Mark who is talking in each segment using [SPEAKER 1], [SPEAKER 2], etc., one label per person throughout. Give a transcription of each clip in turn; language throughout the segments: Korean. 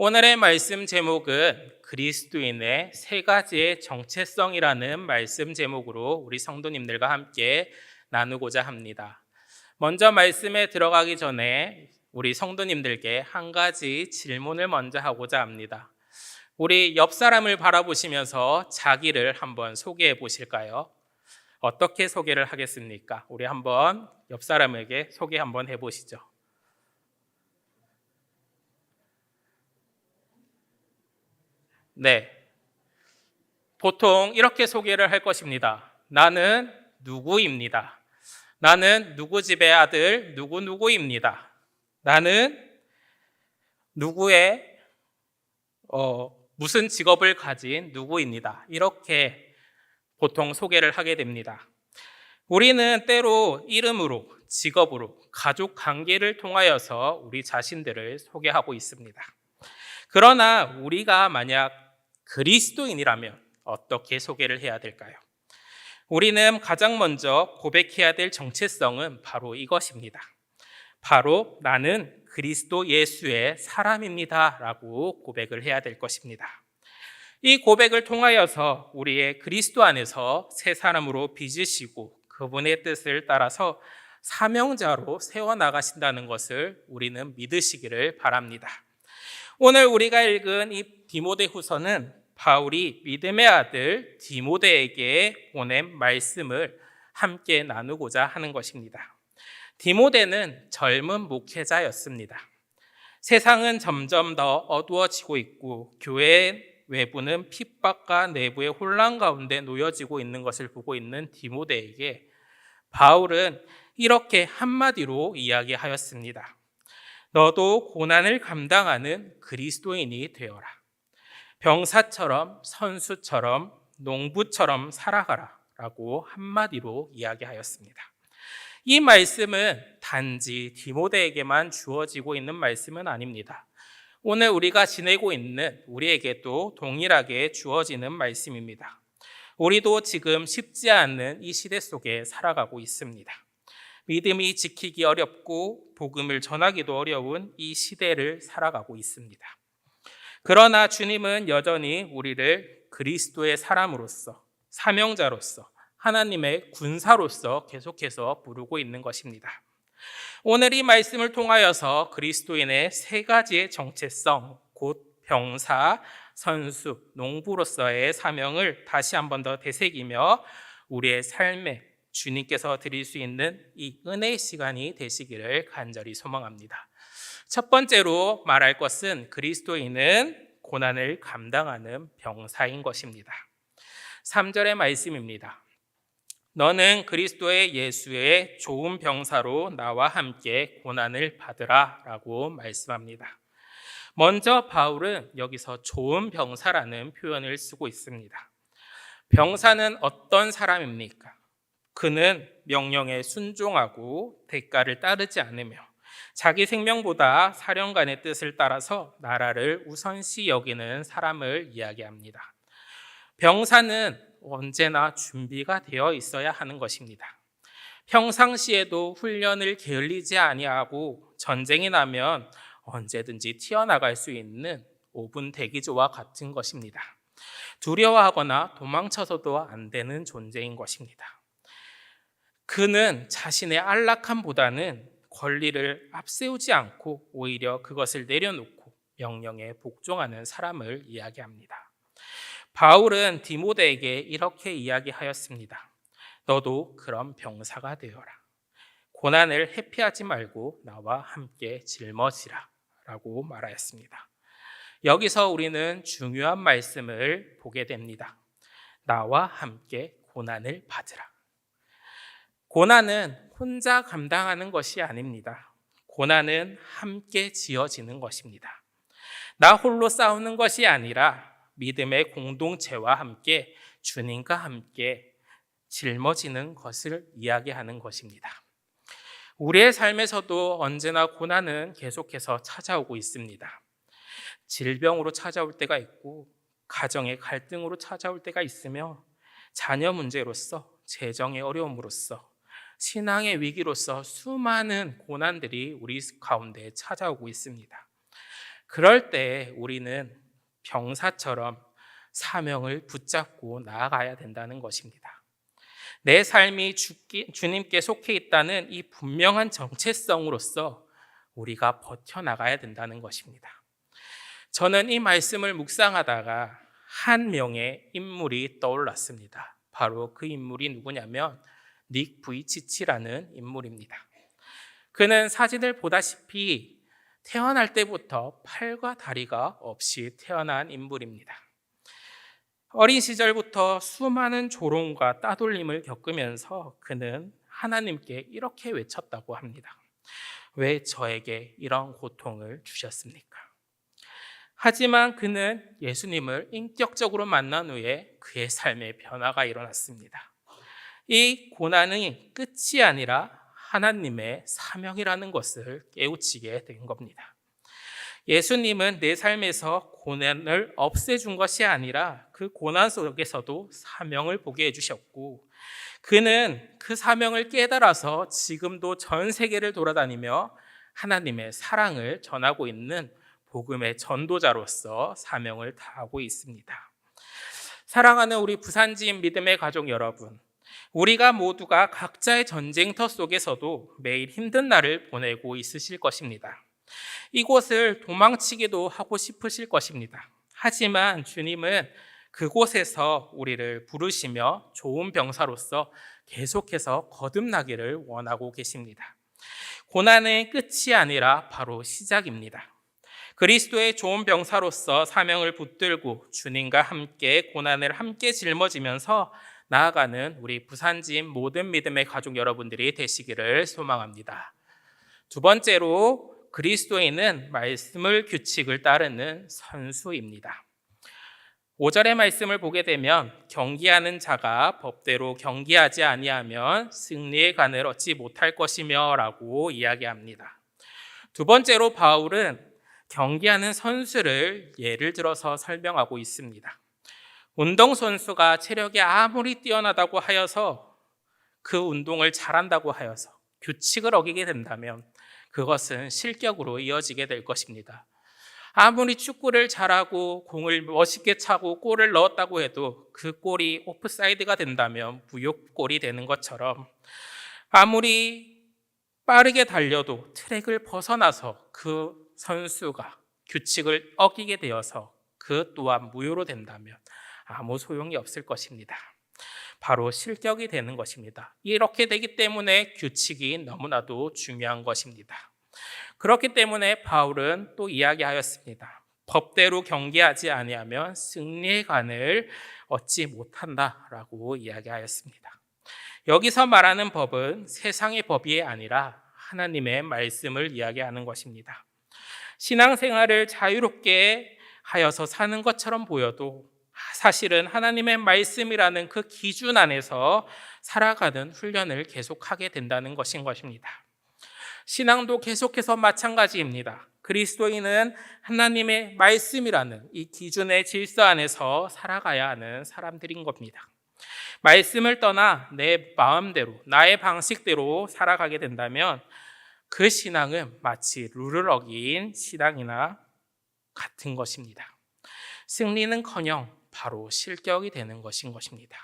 [SPEAKER 1] 오늘의 말씀 제목은 그리스도인의 세 가지의 정체성이라는 말씀 제목으로 우리 성도님들과 함께 나누고자 합니다. 먼저 말씀에 들어가기 전에 우리 성도님들께 한 가지 질문을 먼저 하고자 합니다. 우리 옆 사람을 바라보시면서 자기를 한번 소개해 보실까요? 어떻게 소개를 하겠습니까? 우리 한번 옆 사람에게 소개 한번 해보시죠. 네. 보통 이렇게 소개를 할 것입니다. 나는 누구입니다. 나는 누구 집의 아들 누구누구입니다. 나는 누구의 무슨 직업을 가진 누구입니다. 이렇게 보통 소개를 하게 됩니다. 우리는 때로 이름으로, 직업으로, 가족 관계를 통하여서 우리 자신들을 소개하고 있습니다. 그러나 우리가 만약 그리스도인이라면 어떻게 소개를 해야 될까요? 우리는 가장 먼저 고백해야 될 정체성은 바로 이것입니다. 바로 나는 그리스도 예수의 사람입니다 라고 고백을 해야 될 것입니다. 이 고백을 통하여서 우리의 그리스도 안에서 새 사람으로 빚으시고 그분의 뜻을 따라서 사명자로 세워나가신다는 것을 우리는 믿으시기를 바랍니다. 오늘 우리가 읽은 이 디모데후서는 바울이 믿음의 아들 디모데에게 보낸 말씀을 함께 나누고자 하는 것입니다. 디모데는 젊은 목회자였습니다. 세상은 점점 더 어두워지고 있고 교회의 외부는 핍박과 내부의 혼란 가운데 놓여지고 있는 것을 보고 있는 디모데에게 바울은 이렇게 한마디로 이야기하였습니다. 너도 고난을 감당하는 그리스도인이 되어라. 병사처럼 선수처럼 농부처럼 살아가라 라고 한마디로 이야기하였습니다. 이 말씀은 단지 디모데에게만 주어지고 있는 말씀은 아닙니다. 오늘 우리가 지내고 있는 우리에게도 동일하게 주어지는 말씀입니다. 우리도 지금 쉽지 않은 이 시대 속에 살아가고 있습니다. 믿음이 지키기 어렵고 복음을 전하기도 어려운 이 시대를 살아가고 있습니다. 그러나 주님은 여전히 우리를 그리스도의 사람으로서, 사명자로서, 하나님의 군사로서 계속해서 부르고 있는 것입니다. 오늘 이 말씀을 통하여서 그리스도인의 세 가지의 정체성, 곧 병사, 선수, 농부로서의 사명을 다시 한 번 더 되새기며 우리의 삶에 주님께서 드릴 수 있는 이 은혜의 시간이 되시기를 간절히 소망합니다. 첫 번째로 말할 것은 그리스도인은 고난을 감당하는 병사인 것입니다. 3절의 말씀입니다. 너는 그리스도의 예수의 좋은 병사로 나와 함께 고난을 받으라 라고 말씀합니다. 먼저 바울은 여기서 좋은 병사라는 표현을 쓰고 있습니다. 병사는 어떤 사람입니까? 그는 명령에 순종하고 대가를 따르지 않으며 자기 생명보다 사령관의 뜻을 따라서 나라를 우선시 여기는 사람을 이야기합니다. 병사는 언제나 준비가 되어 있어야 하는 것입니다. 평상시에도 훈련을 게을리지 아니하고 전쟁이 나면 언제든지 튀어나갈 수 있는 5분 대기조와 같은 것입니다. 두려워하거나 도망쳐서도 안 되는 존재인 것입니다. 그는 자신의 안락함보다는 권리를 앞세우지 않고 오히려 그것을 내려놓고 명령에 복종하는 사람을 이야기합니다. 바울은 디모데에게 이렇게 이야기하였습니다. 너도 그런 병사가 되어라. 고난을 회피하지 말고 나와 함께 짊어지라 라고 말하였습니다. 여기서 우리는 중요한 말씀을 보게 됩니다. 나와 함께 고난을 받으라. 고난은 혼자 감당하는 것이 아닙니다. 고난은 함께 지어지는 것입니다. 나 홀로 싸우는 것이 아니라 믿음의 공동체와 함께 주님과 함께 짊어지는 것을 이야기하는 것입니다. 우리의 삶에서도 언제나 고난은 계속해서 찾아오고 있습니다. 질병으로 찾아올 때가 있고 가정의 갈등으로 찾아올 때가 있으며 자녀 문제로서 재정의 어려움으로써 신앙의 위기로서 수많은 고난들이 우리 가운데 찾아오고 있습니다. 그럴 때 우리는 병사처럼 사명을 붙잡고 나아가야 된다는 것입니다. 내 삶이 주님께 속해 있다는 이 분명한 정체성으로서 우리가 버텨나가야 된다는 것입니다. 저는 이 말씀을 묵상하다가 한 명의 인물이 떠올랐습니다. 바로 그 인물이 누구냐면 닉 부이치치라는 인물입니다. 그는 사진을 보다시피 태어날 때부터 팔과 다리가 없이 태어난 인물입니다. 어린 시절부터 수많은 조롱과 따돌림을 겪으면서 그는 하나님께 이렇게 외쳤다고 합니다. 왜 저에게 이런 고통을 주셨습니까? 하지만 그는 예수님을 인격적으로 만난 후에 그의 삶에 변화가 일어났습니다. 이 고난이 끝이 아니라 하나님의 사명이라는 것을 깨우치게 된 겁니다. 예수님은 내 삶에서 고난을 없애준 것이 아니라 그 고난 속에서도 사명을 보게 해주셨고, 그는 그 사명을 깨달아서 지금도 전 세계를 돌아다니며 하나님의 사랑을 전하고 있는 복음의 전도자로서 사명을 다하고 있습니다. 사랑하는 우리 부산지인 믿음의 가족 여러분, 우리가 모두가 각자의 전쟁터 속에서도 매일 힘든 날을 보내고 있으실 것입니다. 이곳을 도망치기도 하고 싶으실 것입니다. 하지만 주님은 그곳에서 우리를 부르시며 좋은 병사로서 계속해서 거듭나기를 원하고 계십니다. 고난의 끝이 아니라 바로 시작입니다. 그리스도의 좋은 병사로서 사명을 붙들고 주님과 함께 고난을 함께 짊어지면서 나아가는 우리 부산지인 모든 믿음의 가족 여러분들이 되시기를 소망합니다. 두 번째로, 그리스도인은 말씀을 규칙을 따르는 선수입니다. 5절의 말씀을 보게 되면 경기하는 자가 법대로 경기하지 아니하면 승리의 간을 얻지 못할 것이며 라고 이야기합니다. 두 번째로 바울은 경기하는 선수를 예를 들어서 설명하고 있습니다. 운동선수가 체력이 아무리 뛰어나다고 하여서 그 운동을 잘한다고 하여서 규칙을 어기게 된다면 그것은 실격으로 이어지게 될 것입니다. 아무리 축구를 잘하고 공을 멋있게 차고 골을 넣었다고 해도 그 골이 오프사이드가 된다면 무효골이 되는 것처럼, 아무리 빠르게 달려도 트랙을 벗어나서 그 선수가 규칙을 어기게 되어서 그 또한 무효로 된다면 아무 소용이 없을 것입니다. 바로 실격이 되는 것입니다. 이렇게 되기 때문에 규칙이 너무나도 중요한 것입니다. 그렇기 때문에 바울은 또 이야기하였습니다. 법대로 경기하지 아니하면 승리의 간을 얻지 못한다라고 이야기하였습니다. 여기서 말하는 법은 세상의 법이 아니라 하나님의 말씀을 이야기하는 것입니다. 신앙생활을 자유롭게 하여서 사는 것처럼 보여도 사실은 하나님의 말씀이라는 그 기준 안에서 살아가는 훈련을 계속하게 된다는 것인 것입니다. 신앙도 계속해서 마찬가지입니다. 그리스도인은 하나님의 말씀이라는 이 기준의 질서 안에서 살아가야 하는 사람들인 겁니다. 말씀을 떠나 내 마음대로, 나의 방식대로 살아가게 된다면 그 신앙은 마치 룰을 어긴 신앙이나 같은 것입니다. 승리는커녕 바로 실격이 되는 것인 것입니다.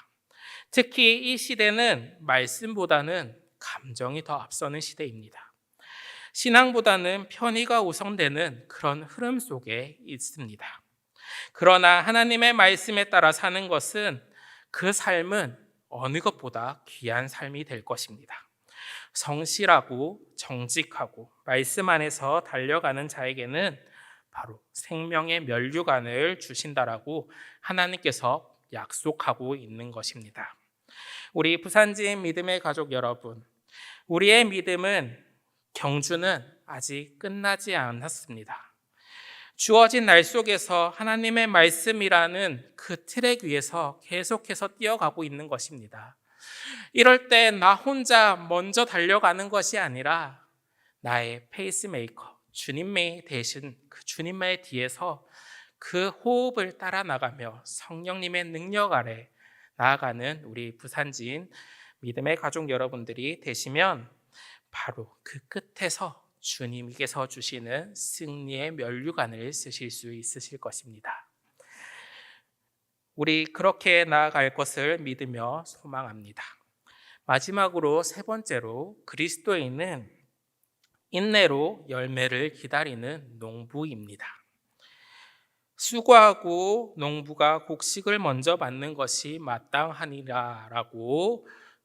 [SPEAKER 1] 특히 이 시대는 말씀보다는 감정이 더 앞서는 시대입니다. 신앙보다는 편의가 우선되는 그런 흐름 속에 있습니다. 그러나 하나님의 말씀에 따라 사는 것은, 그 삶은 어느 것보다 귀한 삶이 될 것입니다. 성실하고 정직하고 말씀 안에서 달려가는 자에게는 바로 생명의 면류관을 주신다라고 하나님께서 약속하고 있는 것입니다. 우리 부산지인 믿음의 가족 여러분, 우리의 믿음은, 경주는 아직 끝나지 않았습니다. 주어진 날 속에서 하나님의 말씀이라는 그 트랙 위에서 계속해서 뛰어가고 있는 것입니다. 이럴 때 나 혼자 먼저 달려가는 것이 아니라 나의 페이스메이커, 주님의 대신 그 주님의 뒤에서 그 호흡을 따라 나가며 성령님의 능력 아래 나아가는 우리 부산지인 믿음의 가족 여러분들이 되시면 바로 그 끝에서 주님께서 주시는 승리의 면류관을 쓰실 수 있으실 것입니다. 우리 그렇게 나아갈 것을 믿으며 소망합니다. 마지막으로 세 번째로, 그리스도인은 인내로 열매를 기다리는 농부입니다. 수고하고 농부가 곡식을 먼저 받는 것이 마땅하니라라고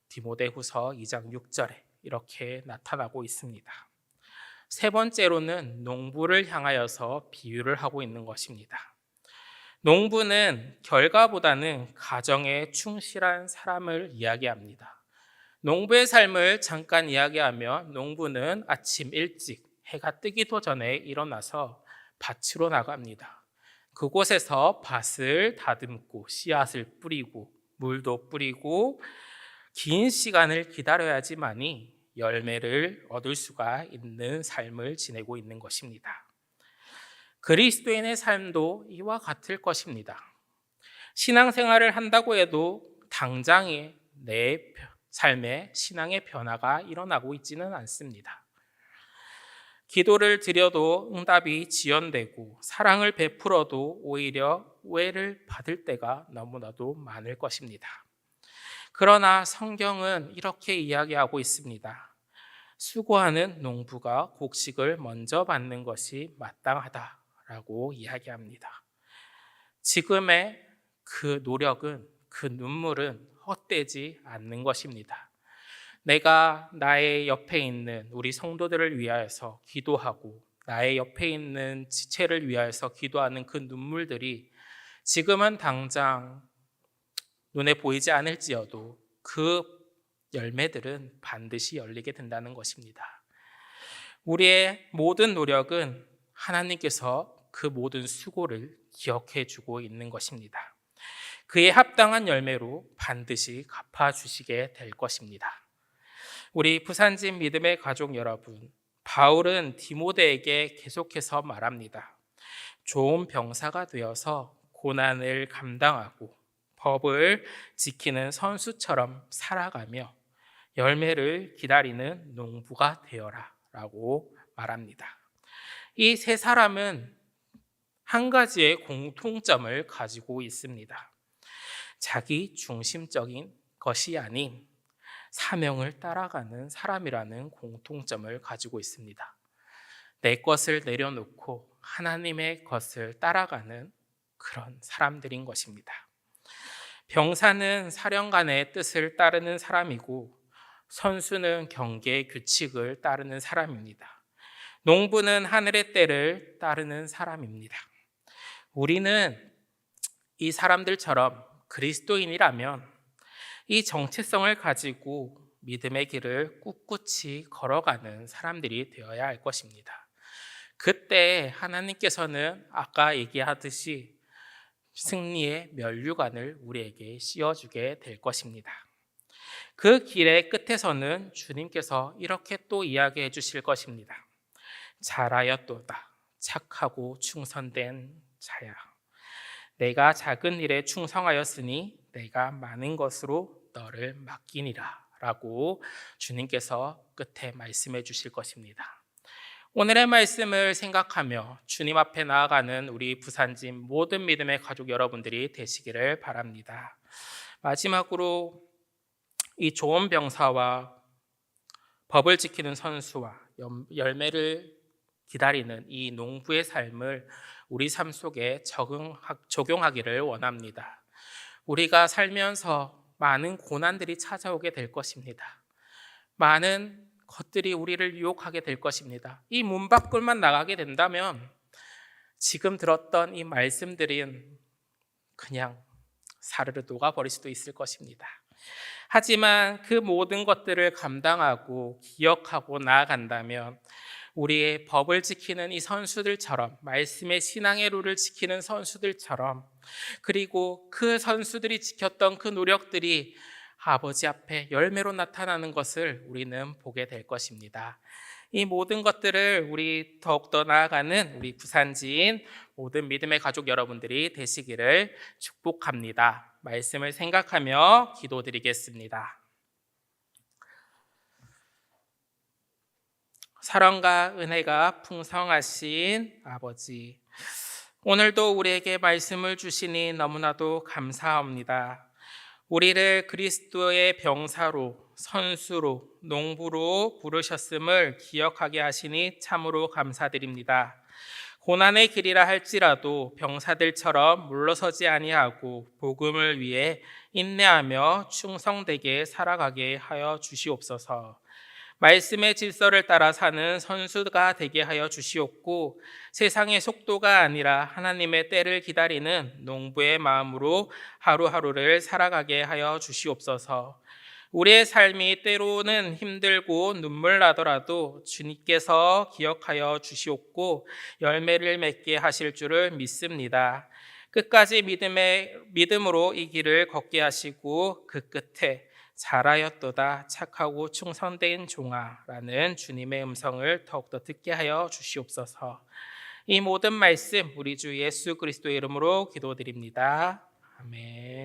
[SPEAKER 1] 디모데후서 2장 6절에 이렇게 나타나고 있습니다. 세 번째로는 농부를 향하여서 비유를 하고 있는 것입니다. 농부는 결과보다는 가정에 충실한 사람을 이야기합니다. 농부의 삶을 잠깐 이야기하면, 농부는 아침 일찍 해가 뜨기도 전에 일어나서 밭으로 나갑니다. 그곳에서 밭을 다듬고 씨앗을 뿌리고 물도 뿌리고 긴 시간을 기다려야지만이 열매를 얻을 수가 있는 삶을 지내고 있는 것입니다. 그리스도인의 삶도 이와 같을 것입니다. 신앙생활을 한다고 해도 당장에 내 삶에 신앙의 변화가 일어나고 있지는 않습니다. 기도를 드려도 응답이 지연되고 사랑을 베풀어도 오히려 오해를 받을 때가 너무나도 많을 것입니다. 그러나 성경은 이렇게 이야기하고 있습니다. 수고하는 농부가 곡식을 먼저 받는 것이 마땅하다라고 이야기합니다. 지금의 그 노력은, 그 눈물은 헛되지 않는 것입니다. 내가 나의 옆에 있는 우리 성도들을 위하여서 기도하고 나의 옆에 있는 지체를 위하여서 기도하는 그 눈물들이 지금은 당장 눈에 보이지 않을지어도 그 열매들은 반드시 열리게 된다는 것입니다. 우리의 모든 노력은 하나님께서 그 모든 수고를 기억해 주고 있는 것입니다. 그에 합당한 열매로 반드시 갚아주시게 될 것입니다. 우리 부산진 믿음의 가족 여러분, 바울은 디모데에게 계속해서 말합니다. 좋은 병사가 되어서 고난을 감당하고 법을 지키는 선수처럼 살아가며 열매를 기다리는 농부가 되어라 라고 말합니다. 이 세 사람은 한 가지의 공통점을 가지고 있습니다. 자기 중심적인 것이 아닌 사명을 따라가는 사람이라는 공통점을 가지고 있습니다. 내 것을 내려놓고 하나님의 것을 따라가는 그런 사람들인 것입니다. 병사는 사령관의 뜻을 따르는 사람이고 선수는 경계의 규칙을 따르는 사람입니다. 농부는 하늘의 때를 따르는 사람입니다. 우리는 이 사람들처럼 그리스도인이라면 이 정체성을 가지고 믿음의 길을 꿋꿋이 걸어가는 사람들이 되어야 할 것입니다. 그때 하나님께서는 아까 얘기하듯이 승리의 면류관을 우리에게 씌워주게 될 것입니다. 그 길의 끝에서는 주님께서 이렇게 또 이야기해 주실 것입니다. 잘하였도다, 착하고 충성된 자야. 내가 작은 일에 충성하였으니 내가 많은 것으로 너를 맡기니라 라고 주님께서 끝에 말씀해 주실 것입니다. 오늘의 말씀을 생각하며 주님 앞에 나아가는 우리 부산진 모든 믿음의 가족 여러분들이 되시기를 바랍니다. 마지막으로 이 좋은 병사와 법을 지키는 선수와 열매를 기다리는 이 농부의 삶을 우리 삶 속에 적용하기를 원합니다. 우리가 살면서 많은 고난들이 찾아오게 될 것입니다. 많은 것들이 우리를 유혹하게 될 것입니다. 이 문 밖을만 나가게 된다면 지금 들었던 이 말씀들은 그냥 사르르 녹아버릴 수도 있을 것입니다. 하지만 그 모든 것들을 감당하고 기억하고 나아간다면 우리의 법을 지키는 이 선수들처럼, 말씀의 신앙의 룰을 지키는 선수들처럼, 그리고 그 선수들이 지켰던 그 노력들이 아버지 앞에 열매로 나타나는 것을 우리는 보게 될 것입니다. 이 모든 것들을 우리 더욱더 나아가는 우리 부산지인 모든 믿음의 가족 여러분들이 되시기를 축복합니다. 말씀을 생각하며 기도드리겠습니다. 사랑과 은혜가 풍성하신 아버지, 오늘도 우리에게 말씀을 주시니 너무나도 감사합니다. 우리를 그리스도의 병사로, 선수로, 농부로 부르셨음을 기억하게 하시니 참으로 감사드립니다. 고난의 길이라 할지라도 병사들처럼 물러서지 아니하고 복음을 위해 인내하며 충성되게 살아가게 하여 주시옵소서. 말씀의 질서를 따라 사는 선수가 되게 하여 주시옵고, 세상의 속도가 아니라 하나님의 때를 기다리는 농부의 마음으로 하루하루를 살아가게 하여 주시옵소서. 우리의 삶이 때로는 힘들고 눈물 나더라도 주님께서 기억하여 주시옵고 열매를 맺게 하실 줄을 믿습니다. 끝까지 믿음으로 이 길을 걷게 하시고 그 끝에 잘하였도다 착하고 충성된 종아라는 주님의 음성을 더욱더 듣게 하여 주시옵소서. 이 모든 말씀 우리 주 예수 그리스도의 이름으로 기도드립니다. 아멘.